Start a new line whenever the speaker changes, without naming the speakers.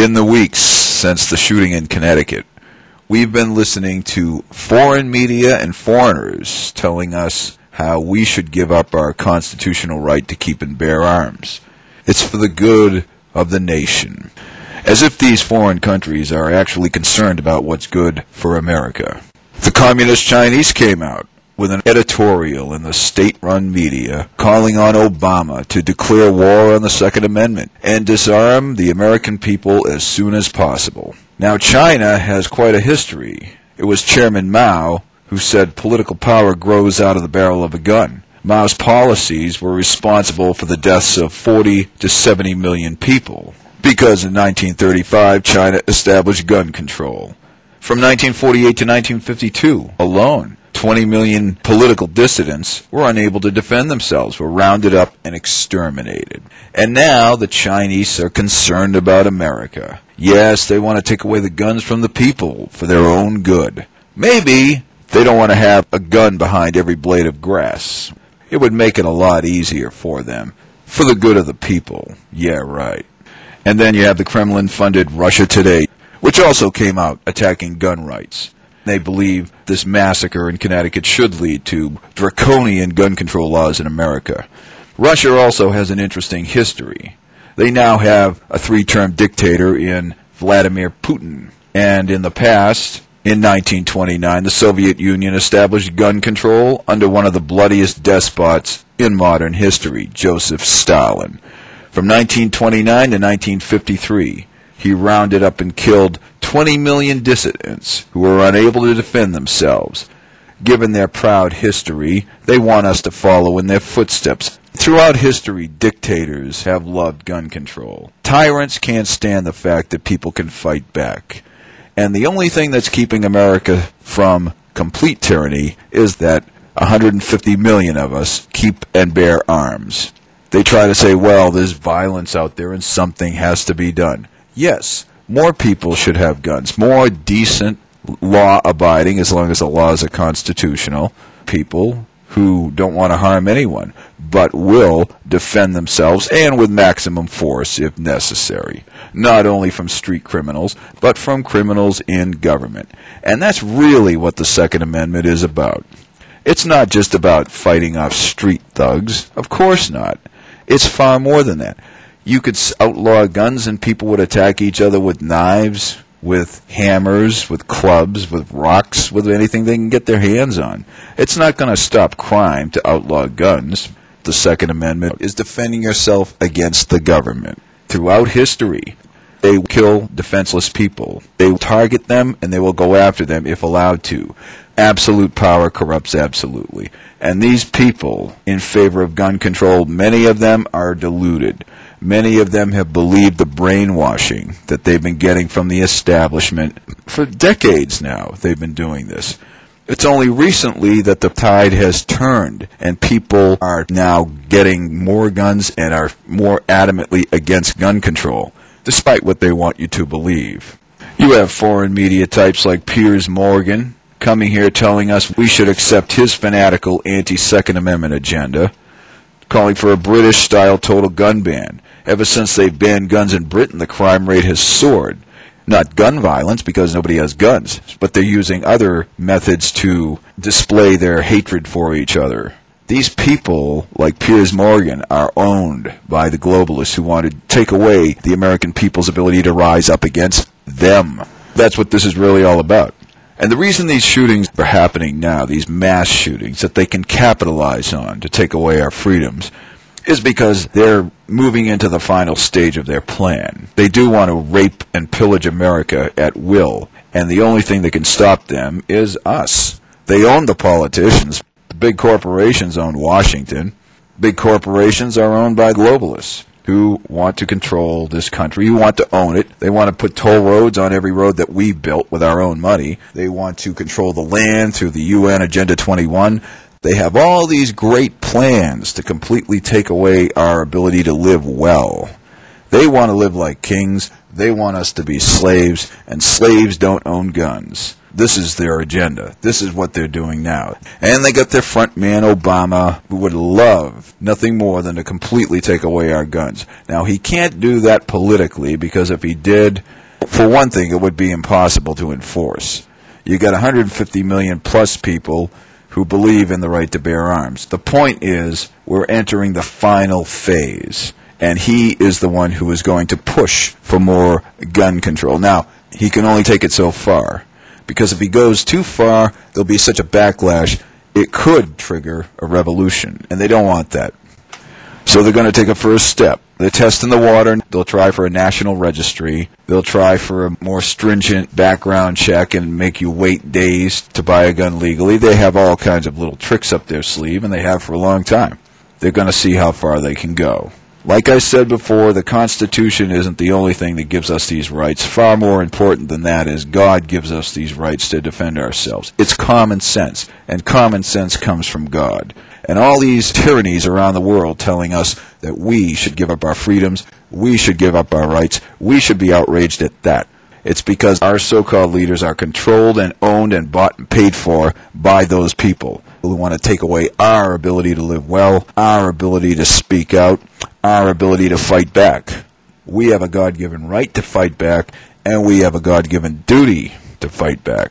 In the weeks since the shooting in Connecticut, we've been listening to foreign media and foreigners telling us how we should give up our constitutional right to keep and bear arms. It's for the good of the nation. As if these foreign countries are actually concerned about what's good for America. The Communist Chinese came out with an editorial in the state-run media calling on Obama to declare war on the Second Amendment and disarm the American people as soon as possible. Now, China has quite a history. It was Chairman Mao who said political power grows out of the barrel of a gun. Mao's policies were responsible for the deaths of 40 to 70 million people, because in 1935 China established gun control. From 1948 to 1952 alone, 20 million political dissidents were unable to defend themselves, were rounded up and exterminated. And now the Chinese are concerned about America. Yes, they want to take away the guns from the people for their own good. Maybe they don't want to have a gun behind every blade of grass. It would make it a lot easier for them, for the good of the people. Yeah, right. And then you have the Kremlin-funded Russia Today, which also came out attacking gun rights. They believe this massacre in Connecticut should lead to draconian gun control laws in America. Russia also has an interesting history. They now have a three-term dictator in Vladimir Putin. And in the past, in 1929, the Soviet Union established gun control under one of the bloodiest despots in modern history, Joseph Stalin. From 1929 to 1953, he rounded up and killed 20 million dissidents who were unable to defend themselves. Given their proud history, they want us to follow in their footsteps. Throughout history, dictators have loved gun control. Tyrants can't stand the fact that people can fight back. And the only thing that's keeping America from complete tyranny is that 150 million of us keep and bear arms. They try to say, well, there's violence out there and something has to be done. Yes, more people should have guns. More decent, law-abiding, as long as the laws are constitutional, people who don't want to harm anyone, but will defend themselves and with maximum force if necessary. Not only from street criminals, but from criminals in government. And that's really what the Second Amendment is about. It's not just about fighting off street thugs. Of course not. It's far more than that. You could outlaw guns and people would attack each other with knives, with hammers, with clubs, with rocks, with anything they can get their hands on. It's not going to stop crime to outlaw guns. The Second Amendment is defending yourself against the government. Throughout history, they kill defenseless people. They will target them and they will go after them if allowed to. Absolute power corrupts absolutely. And these people in favor of gun control, many of them are deluded. Many of them have believed the brainwashing that they've been getting from the establishment. For decades now, they've been doing this. It's only recently that the tide has turned, and people are now getting more guns and are more adamantly against gun control, despite what they want you to believe. You have foreign media types like Piers Morgan coming here telling us we should accept his fanatical anti-Second Amendment agenda, calling for a British-style total gun ban. Ever since they've banned guns in Britain, the crime rate has soared. Not gun violence, because nobody has guns, but they're using other methods to display their hatred for each other. These people, like Piers Morgan, are owned by the globalists who want to take away the American people's ability to rise up against them. That's what this is really all about. And the reason these shootings are happening now, these mass shootings that they can capitalize on to take away our freedoms, is because they're moving into the final stage of their plan. They do want to rape and pillage America at will, and the only thing that can stop them is us. They own the politicians. The big corporations own Washington. Big corporations are owned by globalists who want to control this country, who want to own it. They want to put toll roads on every road that we built with our own money. They want to control the land through the UN Agenda 21. They have all these great plans to completely take away our ability to live well. They want to live like kings. They want us to be slaves, and slaves don't own guns. This is their agenda. This is what they're doing now. And they got their front man, Obama, who would love nothing more than to completely take away our guns. Now, he can't do that politically, because if he did, for one thing, it would be impossible to enforce. You got 150 million plus people who believe in the right to bear arms. The point is, we're entering the final phase, and he is the one who is going to push for more gun control. Now, he can only take it so far, because if he goes too far, there'll be such a backlash, it could trigger a revolution, and they don't want that. So they're going to take a first step. They're testing the water. They'll try for a national registry. They'll try for a more stringent background check and make you wait days to buy a gun legally. They have all kinds of little tricks up their sleeve, and they have for a long time. They're going to see how far they can go. Like I said before, the Constitution isn't the only thing that gives us these rights. Far more important than that is God gives us these rights to defend ourselves. It's common sense, and common sense comes from God. And all these tyrannies around the world telling us that we should give up our freedoms, we should give up our rights, we should be outraged at that. It's because our so-called leaders are controlled and owned and bought and paid for by those people who want to take away our ability to live well, our ability to speak out, our ability to fight back. We have a God-given right to fight back, and we have a God-given duty to fight back.